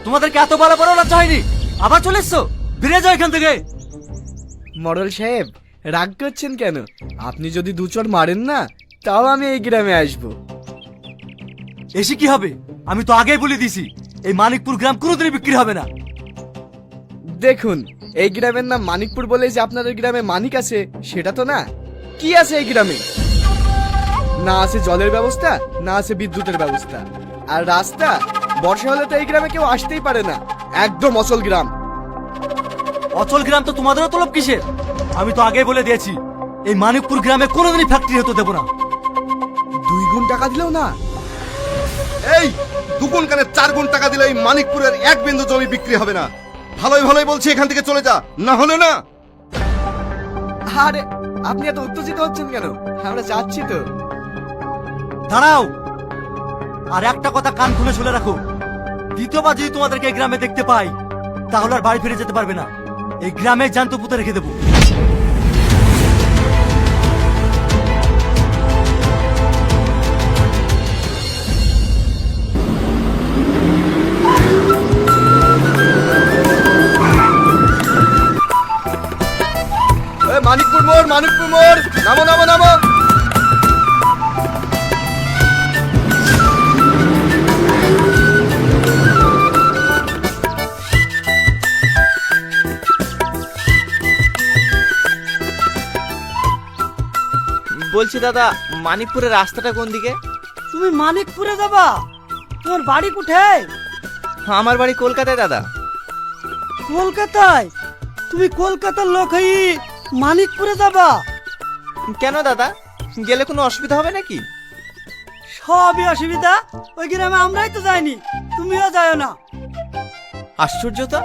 তোমাদেরকে এত বড় বড় লজ্জা হয়নি? আবার চলে এসছো? ফিরে যাও এখান থেকে। মডেল সাহেব রাগ করছেন কেন? আপনি যদি দু চড় মারেন না, তাও আমি এই গ্রামে আসবো। এসে কি হবে? আমি তো আগেই বলে দিয়েছি এই মানিকপুর গ্রাম কোনোদিনই বিক্রি হবে না। দেখুন, এই গ্রামের নাম মানিকপুর বলে যে আপনাদের গ্রামে মানিক আছে সেটা তো না। কি আছে এই গ্রামে? না আছে জলের ব্যবস্থা, না আছে বিদ্যুতের ব্যবস্থা, আর রাস্তা বর্ষা হলে তো এই গ্রামে কেউ আসতেই পারে না। একদম অচল গ্রাম। অচল গ্রাম তো তোমাদেরও তলব কিসের? আমি তো আগেই বলে দিয়েছি এই মানিকপুর গ্রামে কোনোদিনই ফ্যাক্টরি হতে দেবো না। 2 গুণ টাকা দিলেও না? এই 2 গুণ কেন 4 গুণ টাকা দিলে এই মানিকপুরের 1 বিন্দু জমি বিক্রি হবে না। ভালোই ভালোই বলছি এখান থেকে চলে যা, না হলে না। আরে আপনি এত উত্তেজিত হচ্ছেন কেন? আমরা যাচ্ছি তো। দাঁড়াও, আর একটা কথা কান খুলে শুনে রাখো। দ্বিতীয়বার যদি তোমাদেরকে এই গ্রামে দেখতে পাই, তাহলে আর বাড়ি ফিরে যেতে পারবে না। এই গ্রামে জ্যান্ত পুঁতে রেখে দেবো। মানিকপুর মোড়, মানিকপুর মোড়, নামো নামো নামো। বলছি দাদা, মানিকপুরের রাস্তাটা কোন দিকে? তুমি মানিকপুরে যাবা? তোমার বাড়ি কোথায়? আমার বাড়ি কলকাতায় দাদা। কলকাতায়? তুমি কলকাতার লোক হই মানিকপুরে যাবা? কেন দাদা, গেলে কোনো অসুবিধা হবে নাকি? সবই অসুবিধা। ওই গ্রামে আমরাই তো যাইনি, তুমিও যাও না। আশ্চর্য তো।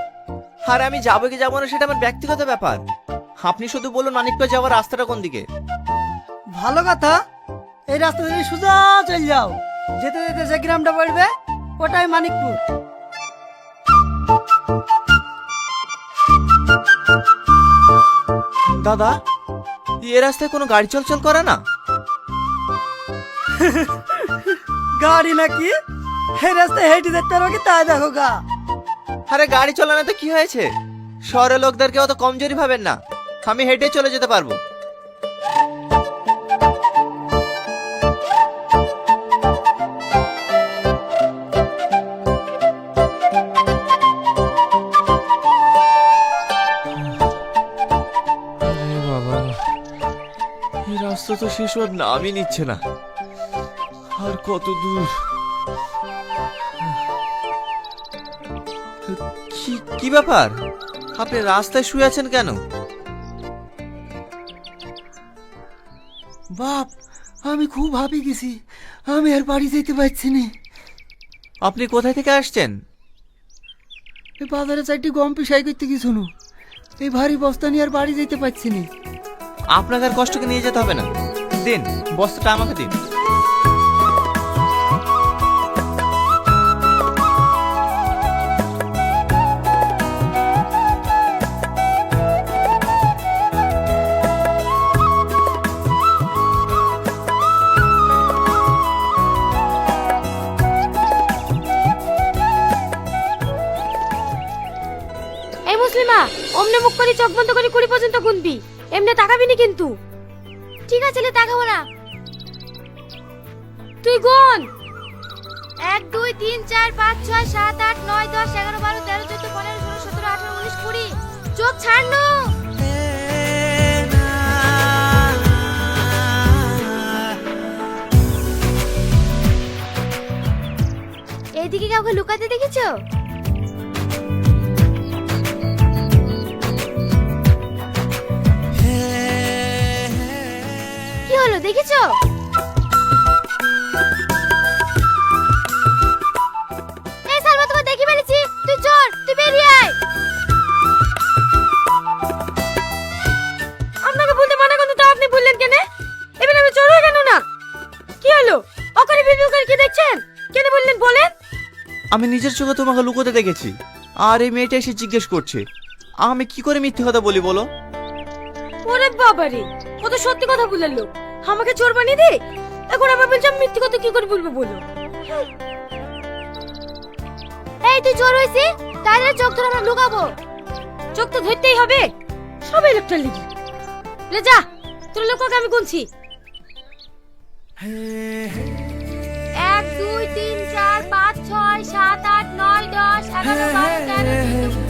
আর আমি যাবো কি যাবো না সেটা আমার ব্যক্তিগত ব্যাপার। আপনি শুধু বলুন মানিকপুর যাওয়ার রাস্তাটা কোন দিকে। ভালো কথা, এই রাস্তা দিয়ে সোজা চলে যাও। যেতে যেতে যে গ্রামটা পড়বে ওটাই মানিকপুর। দাদা, এ রাস্তায় কোনো গাড়ি চলাচল করে না? গাড়ি নাকি? এই রাস্তায় হেঁটে যেতে পারো কি তাই দেখো গা। আরে গাড়ি চালানো তো কি হয়েছে? শহরের লোকদেরকে অত কমজোরি ভাবেন না। আমি হেঁটে চলে যেতে পারবো। বাবা, এই রাস্তা তো শেষ হওয়ার নামই নিচ্ছে না। আর কত দূর? কি ব্যাপার, আপনি রাস্তায় শুয়ে আছেন কেন? বাপ, আমি খুব ভাবি গেছি, আমি আর বাড়ি যেতে পারছি না। আপনি কোথায় থেকে আসছেন? এই বাজারে 4টি গম পিসাই করতে গেছো। এই ভারী বস্তা নিয়ে আর বাড়ি যেতে পারছি না। আপনাকে আর কষ্টকে নিয়ে যেতে হবে না। দিন, বস্তাটা আমাকে দিন। এই মুসলিমা, অমনে মুখ করে চোখ বন্ধ করে 20 পর্যন্ত গুনবি। এমনি তাকাবি না কিন্তু। ঠিক আছে, লে তাকাবো না। তুই গুন। 1 2 3 4 5 6 7 8 9 10 11 12 13 14 15 16 17 18 19 20। চোখ ছাড়নো। এইদিকে কাউকে লুকাতে দেখেছো? কি হলো, দেখেছো? এই সালমা, তোমাকে দেখি ফেলেছি। তুই চোর, তুই বেরিয়ে আয়। আপনাকে বলতে মানা করতে তো আপনি বললেন কেন? এবার আমি চোর হয়ে কেন না? কি হলো? অকারে বিবি করে কি দেখছেন? কেন বললেন বলেন? আমি নিজের চোখে তোমাকে লুকোতে দেখেছি, আর এই মেয়েটা এসে জিজ্ঞেস করছে, আমি কি করে মিথ্যে কথা বলি বলো? ওরে বাবারে, ও তো সত্যি কথা বলার লোক, আমাকে চোর বানিয়ে দে। এখন আমার বলছি আমি মিথ্যে কথা কি করে বলবো বলো? এই তুই চোর হইছিস, তাহলে চোখ ধরে আমরা লুকাবো। চোখ তো ধরতেই হবে, সবাই লোকটা লিখি। লে যা, তোর লোককে আমি গুনছি। 1 2 3 4 5 6 7 8 9 10 11 12 13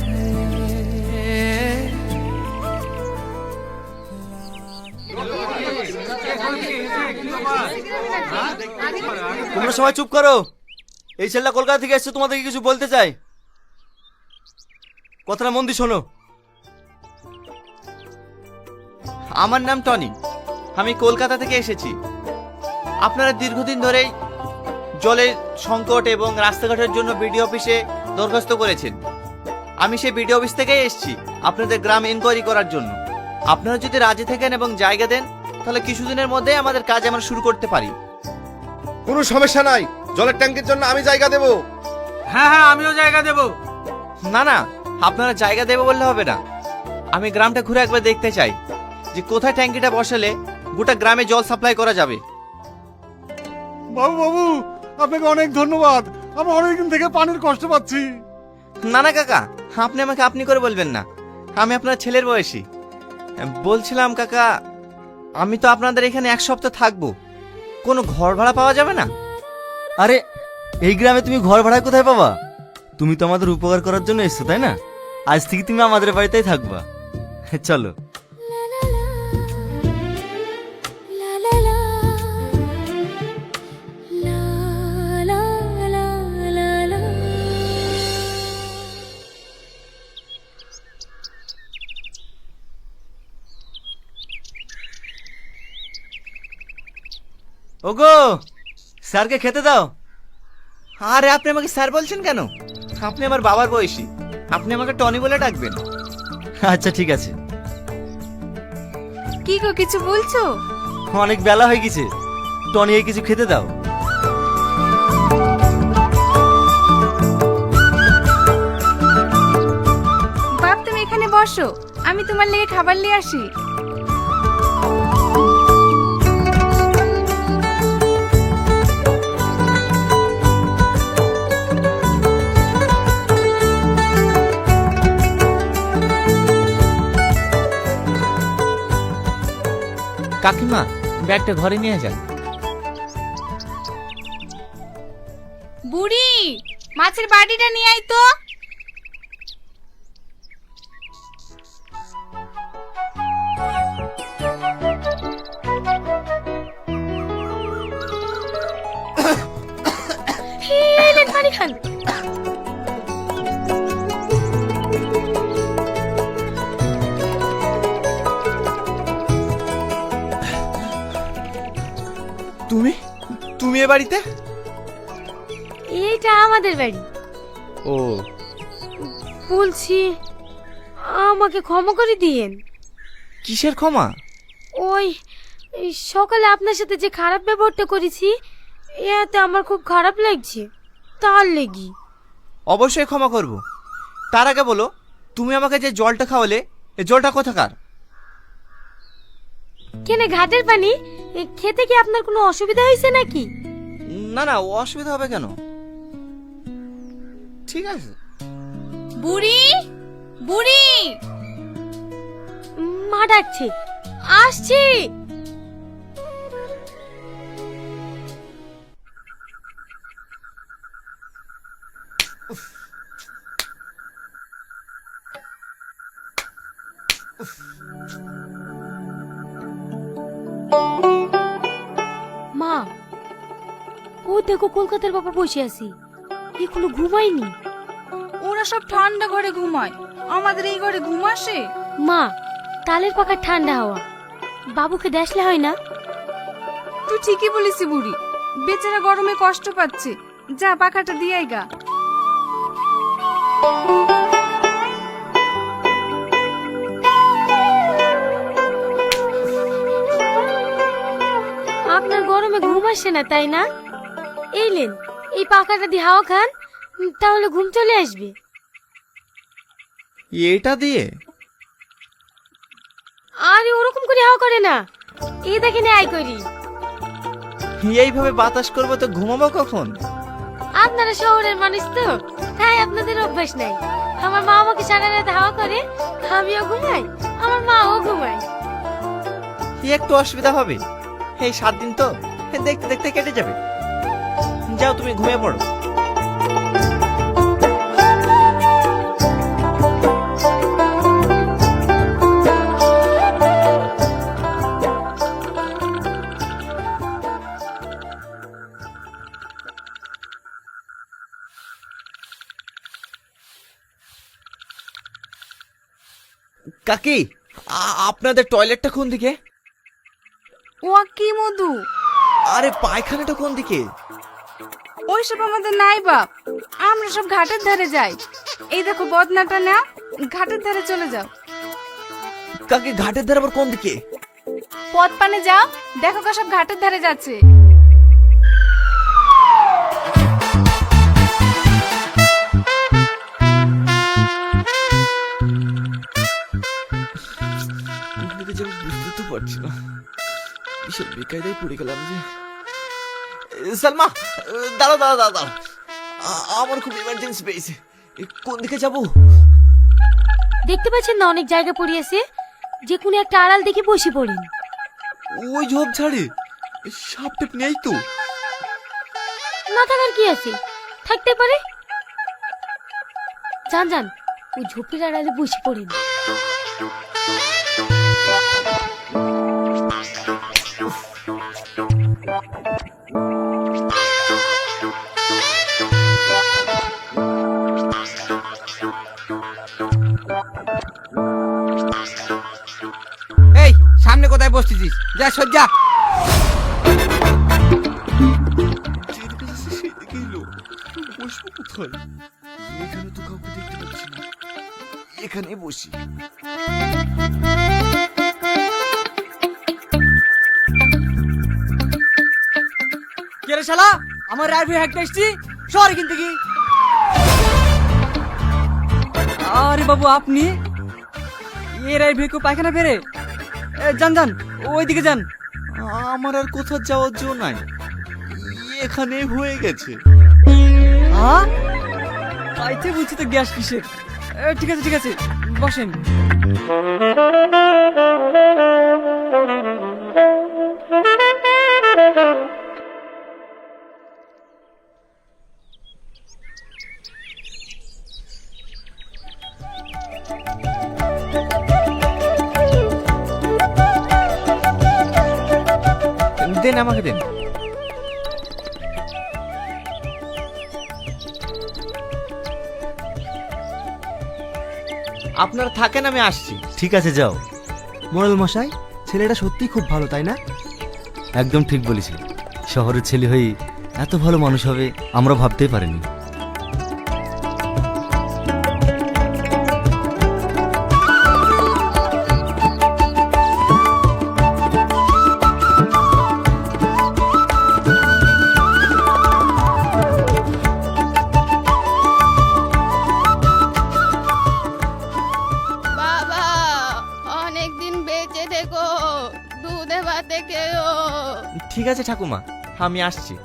তোমরা সবাই চুপ করো। এই ছেলেটা কলকাতা থেকে এসেছে, তোমাদেরকে কিছু বলতে চাই। কথাটা মন দিয়ে শোনো। আমার নাম টনি, আমি কলকাতা থেকে এসেছি। আপনারা দীর্ঘদিন ধরেই জলের সংকট এবং রাস্তাঘাটের জন্য বিডিও অফিসে দরখাস্ত করেছেন। আমি সেই বিডিও অফিস থেকেই এসেছি আপনাদের গ্রাম ইনকোয়ারি করার জন্য। আপনারা যদি রাজি থাকেন এবং জায়গা দেন, তাহলে কিছুদিনের মধ্যেই আমাদের কাজ আমরা শুরু করতে পারি। কোনো সমস্যা নাই, জলের ট্যাঙ্কের জন্য আমি জায়গা দেব। হ্যাঁ, আমিও জায়গা দেব। না না, আপনারা জায়গা দেবে বললে হবে না। আমি গ্রামটা ঘুরে একবার দেখতে চাই যে কোথায় ট্যাঙ্কিটা বসালে গোটা গ্রামে জল সাপ্লাই করা যাবে। বাবু, আপনাকে অনেক ধন্যবাদ। আমি অনেকদিন থেকে পানির কষ্ট পাচ্ছি। না না কাকা, আপনি আমাকে আপনি করে বলবেন না, আমি আপনার ছেলের বয়সী। বলছিলাম কাকা, আমি তো আপনাদের এখানে 1 সপ্তাহ থাকবো, কোনো ঘর ভাড়া পাওয়া যাবে না? আরে এই গ্রামে তুমি ঘর ভাড়া কোথায় পাবা? তুমি তো আমাদের উপকার করার জন্য এসছো, তাই না? আজ থেকে তুমি আমাদের বাড়িতেই থাকবা। চলো। ওগো, স্যারকে খেতে দাও। আরে আপনি আমাকে স্যার বলছেন কেন? আপনি আমার বাবার বয়সী, আপনি আমাকে টনি বলে ডাকবেন। আচ্ছা ঠিক আছে। কি গো, কিছু বলছো? অনেক বেলা হয়ে গেছে, টনি এই কিছু খেতে দাও। বাপ তুমি এখানে বসো, আমি তোমার লেগে খাবার নিয়ে আসি। কাকিমা, ব্যাগটা ঘরে নিয়ে যান। বুড়ি, মাছের বাটিটা নিয়ে আয় তো। পানি খান। তুমি এ বাড়িতে? এইটা আমাদের বাড়ি। ও, বলছি আমাকে ক্ষমা করে দিয়েন। কিসের ক্ষমা? ওই এই সকালে আপনার সাথে যে খারাপ ব্যবহারটা করেছি, এতে আমার খুব খারাপ লাগছে, তার লেগি। অবশ্যই ক্ষমা করব। তার আগে বলো, তুমি আমাকে যে জলটা খাওয়ালে, এই জলটা কোথাকার? কেনে ঘাটের পানি? খেতে কি আপনার কোনো অসুবিধা হয়েছে নাকি? না না, অসুবিধা হবে কেন? ঠিক আছে। বুড়ি, বুড়ি, মা ডাকছে, আসছি। মা, ও দেখো কলকাতার বাবা বসে আছি, এখনো ঘুমায়নি। ওরা সব ঠান্ডা ঘরে ঘুমায়, আমাদের এই ঘরে ঘুম আসে? মা, তালের পাখার ঠান্ডা হাওয়া, বাবুকে দেখলে হয় না? তুই ঠিকই বলেছি বুড়ি, বেচারা গরমে কষ্ট পাচ্ছে, যা পাখাটা দিয়ে আয় গা। আপনার গরমে ঘুম আসে না তাই না? এই লেন, এই পাখাটা দিয়ে হাওয়া খান, তাহলে ঘুম চলে আসবে। এটা দিয়ে আরে ওরকম করে হাওয়া করে না, এই দেখেন আই করি। এইভাবে বাতাস করবো তো ঘুমাবো কখন? আপনারা শহরের মানুষ তো, তাই আপনাদের অভ্যাস নাই। আমার মা আমাকে সারা রাত হাওয়া করে, আমিও ঘুমাই, আমার মাও ঘুমায়। একটু অসুবিধা হবে, এই 7 দিন তো দেখতে দেখতে কেটে যাবে। যাও তুমি ঘুমিয়ে পড়ো। কাকি, আপনাদের টয়লেটটা কোন দিকে? ও কি মধু, আরে পায়খানাটা কোন দিকে? ওইসব আমাদের নাই বাপ, আমরা সব ঘাটের ধারে যাই। এই দেখো বদনাটা না, ঘাটের ধারে চলে যাও। কাকি ঘাটের ধারে আবার কোন দিকে? পথ পানে যাও, দেখো কা সব ঘাটের ধারে যাচ্ছে। কোন দিকে যাবো বুঝতে তো পারছি না, বিশাল বেকায়দায় পড়ে গেলাম যে। সালমা, দাঁড়াও দাঁড়াও দাঁড়াও দাঁড়াও, আমার খুব ইমার্জেন্সি পেয়েছে। কোন দিকে যাবো? দেখতে পাচ্ছেন না অনেক জায়গা পড়িয়েছে, যে কোনো একটা আড়াল দেখে বসে পড়েন। ওই ঝোপ ঝাড়ে সাপ টেপ নেই তো? না থাকার কি আছে, থাকতে পারে। যান যান, ওই ঝোপের আড়ালে বসে পড়েন। এই সামনে কোথায় বসতেছিস? যা সজ্জা। বসবো কোথায়? এখানে তো কাউকে দেখতে পাচ্ছি না, এখানে বসি। কে রে শালা, আমার রাইফেল হ্যাকটা এসছি শহর কিনতে কি? আরে বাবু আপনি এ রাইফেল কেউ পায়খানা ফেরে? যান যান, ওইদিকে যান। আমার আর কোথাও যাওয়ার জন্য নাই, এখানে হয়ে গেছে। হ্যাঁ তাইতে বলছি তো গ্যাস কিসের। ঠিক আছে ঠিক আছে, বসেন। দেন আমাকে দেন। আপনারা থাকেন, আমি আসছি। ঠিক আছে যাও। মোড়ল মশাই, ছেলেটা সত্যি খুব ভালো, তাই না? একদম ঠিক বলেছি, শহরের ছেলে হয়ে এত ভালো মানুষ হবে আমরা ভাবতেই পারিনি। বাবা অনেক দিন বেঁচে থেকো, দুধে ভাতে খেও। ঠিক আছে ঠাকুমা, আমি আসছি।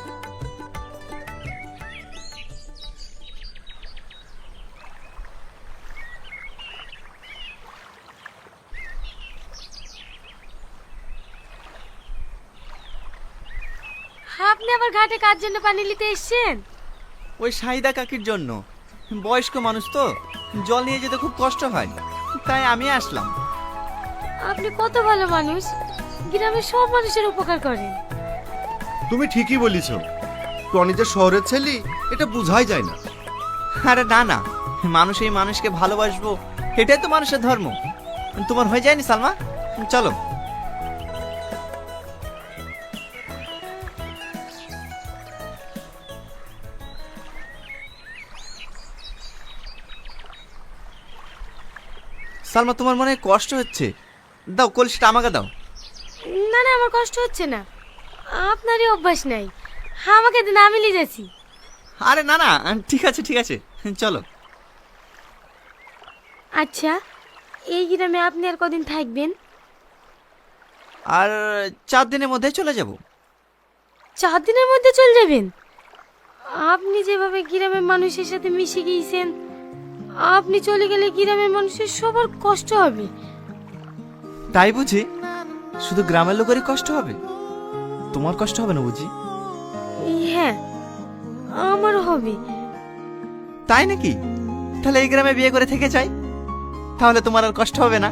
আপনি আবার ঘাটে কার জন্য পানি নিতে এসেছেন? ওই সাহিদা কাকির জন্য, বয়স্ক মানুষ তো, জল নিয়ে যেতে খুব কষ্ট হয়, তাই আমি আসলাম। আপনি কত ভালো মানুষ, গ্রামের সব মানুষের উপকার করেন। তুমি ঠিকই বলিছ, টনি যে শহরের ছেলে এটা বোঝাই যায় না। আরে না না, মানুষ এই মানুষকে ভালোবাসবো, এটাই তো মানুষের ধর্ম। তোমার হয়ে যায়নি সালমা? চলো। সালমা, তোমার মনে হয় কষ্ট হচ্ছে, দাও কলসিটা আমাকে দাও। না না, আমার কষ্ট হচ্ছে না, আপনারই অভ্যাস নাই, আমাকে দিন, আমি নিয়ে যাচ্ছি। আরে না না, ঠিক আছে ঠিক আছে, চলো। আচ্ছা, এই গ্রামে আপনি আর কদিন থাকবেন? আর 4 দিনের মধ্যে চলে যাব। 4 দিনের মধ্যে চলে যাবেন? আপনি যেভাবে গ্রামের মানুষের সাথে মিশে গিয়েছেন, আপনি চলে গেলে গ্রামের মানুষের সবার কষ্ট হবে। তাই বুঝি? শুধু গ্রামের লোকেরই কষ্ট হবে, তোমার কষ্ট হবে না বুঝি? হ্যাঁ, আমার হবে। তাই নাকি? তাহলে এই গ্রামে বিয়ে করে থেকে যাই, তাহলে তোমার আর কষ্ট হবে না।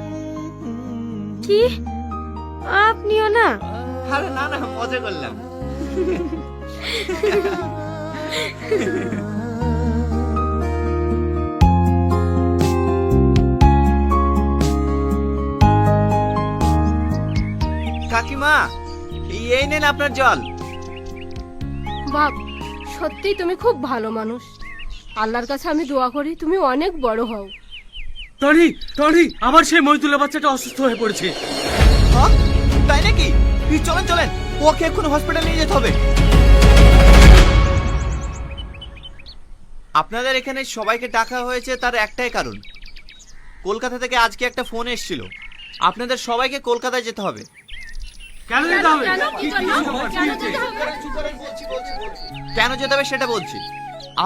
কি আপনিও না? আরে না না, মজা করলাম। কাকিমা, এই নেন আপনার জল। বাপ, সত্যি তুমি খুব ভালো মানুষ। আল্লাহর কাছে আমি দোয়া করি তুমি অনেক বড় হও। টনি টনি, আবার সেই মহিতুলের বাচ্চাটা অসুস্থ হয়ে পড়েছে। হ্যাঁ? তাই নাকি? চলেন চলেন, ওকে এক্ষুনি হসপিটালে নিয়ে যেতে হবে। আপনাদের এখানে সবাইকে ডাকা হয়েছে তার একটাই কারণ, কলকাতা থেকে আজকে একটা ফোন এসেছিল, আপনাদের সবাইকে কলকাতায় যেতে হবে। কেন যেতে হবে? কেন যেতে হবে সেটা বলছি।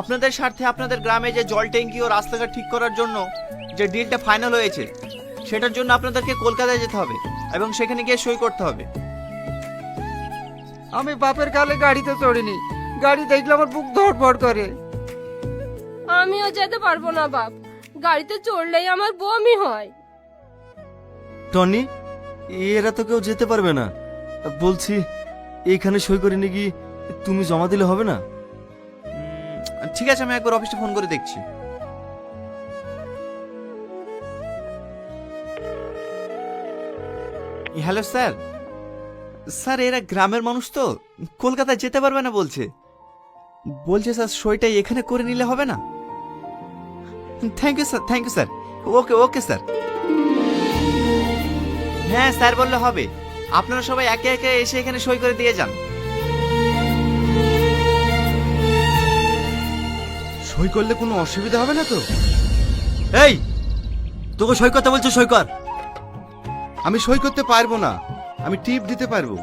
আপনাদের স্বার্থে আপনাদের গ্রামে যে জল ট্যাঙ্কি ও রাস্তাঘাট ঠিক করার জন্য যে ডিলটা ফাইনাল হয়েছে, সেটার জন্য আপনাদেরকে কলকাতায় যেতে হবে এবং সেখানে গিয়ে সই করতে হবে। আমি বাপের কালে গাড়িতে চড়িনি, গাড়ি দেখলে আমার বুক ধড়ফড় করে। আমিও যেতে পারবো না বাপ, গাড়িতে চড়লেই আমার বমি হয়। টনি, এরা তো কেউ যেতে পারবে না। বলছি, এখানে সই করে নিয়ে গিয়ে তুমি জমা দিলে হবে না? ঠিক আছে, আমি একবার অফিসে ফোন করে দেখছি। Hello sir. স্যার, এরা গ্রামের মানুষ তো কলকাতায় যেতে পারবে না বলছে। স্যার সইটা এখানে করে নিলে হবে না? Thank you sir, thank you sir. Okay okay sir. হ্যাঁ স্যার বললে হবে, আপনারা সবাই একে একে এসে এখানে সই করে দিয়ে যান। সই করলে কোনো অসুবিধা হবে না তো? এই, তোকে সই করতে বলছো, সই কর। আমি সই করতে পারবো না, আমি টিপ দিতে পারবো।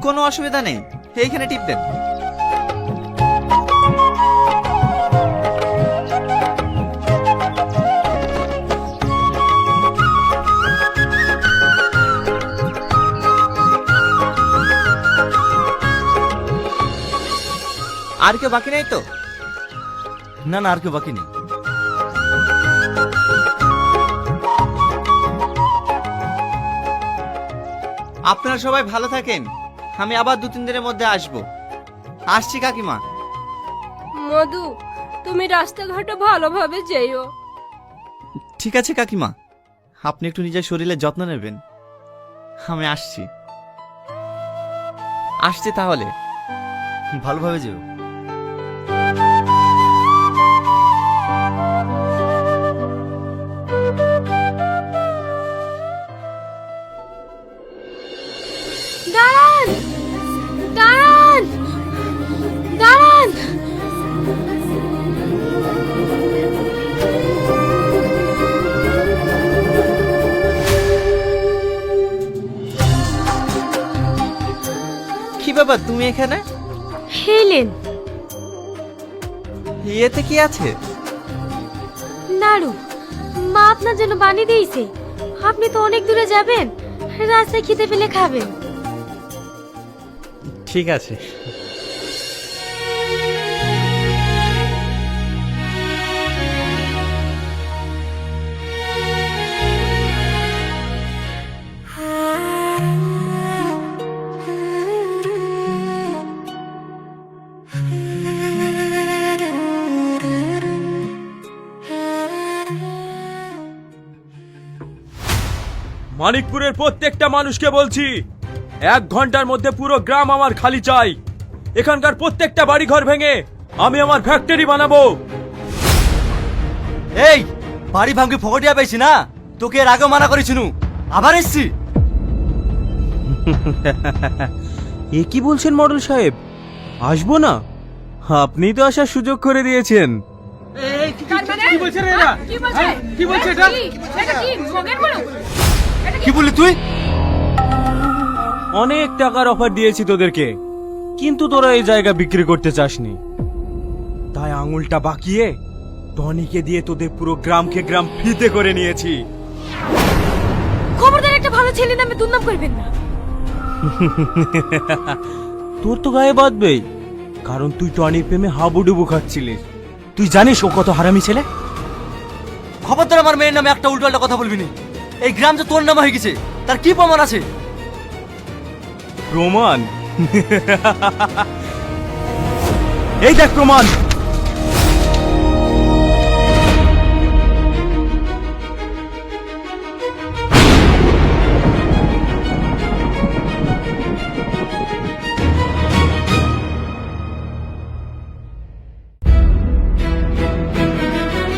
কোনো অসুবিধা নেই, এইখানে টিপ দেন। আর কেউ বাকি নেই তো? না না, আর কেউ বাকি নেই। আপনারা সবাই ভালো থাকেন, আমি আবার 2-3 দিনের মধ্যে আসবো। আসছি কাকিমা। মধু, তুমি রাস্তাঘাটে ভালোভাবে যেও। ঠিক আছে কাকিমা, আপনি একটু নিজের শরীরের যত্ন নেবেন। আমি আসছি আসছি তাহলে। ভালোভাবে যেও। দাঁড়ান দাঁড়ান দাঁড়ান। কি ব্যাপার, তুমি এখানে? হেলেন, এতে কি আছে? নাড়ু, মা আপনার জন্য বানিয়ে দিয়েছে। আপনি তো অনেক দূরে যাবেন, রাস্তায় খেতে পেলে খাবেন। ঠিক আছে। মানিকপুরের প্রত্যেকটা মানুষকে বলছি, 1 ঘন্টার মধ্যে পুরো গ্রাম আমার খালি চাই। এখানকার প্রত্যেকটা বাড়ি ঘর ভেঙে আমি আমার ফ্যাক্টরি বানাবো। এই, বাড়ি ভাঙি ফকটিয়া পেয়েছি না, তোকে এর আগে মানা করেছিনু, আবার এসছি। এ কি বলছেন মডেল সাহেব? আসবো না? আপনি তো আসার সুযোগ করে দিয়েছেন। কি বলছে এটা কি মগের বলো কি বললি তুই? অনেক টাকার অফার দিয়েছি তোদেরকে, কিন্তু তোরা এই জায়গা বিক্রি করতে চাসনি, তাই আঙুলটা বাঁকিয়ে টনিকে দিয়ে তোদের পুরো গ্রামকে গ্রাম ফ্রিতে করে নিয়েছি। খবরদার একটা ভালো ছেলে নামে দুর্নাম করবেন না। তোর তো গায়ে বাঁধবেই, কারণ তুই টনির প্রেমে হাবুডুবু খাচ্ছিলিস। তুই জানিস ও কত হারামি ছেলে? খবরদার আমার মেয়ের নামে একটা উল্টোপাল্টা কথা বলবি না। এই গ্রাম যে তোর নামে হয়ে গেছে, তার কি প্রমাণ আছে? প্রমাণ? এই দেখ প্রমাণ।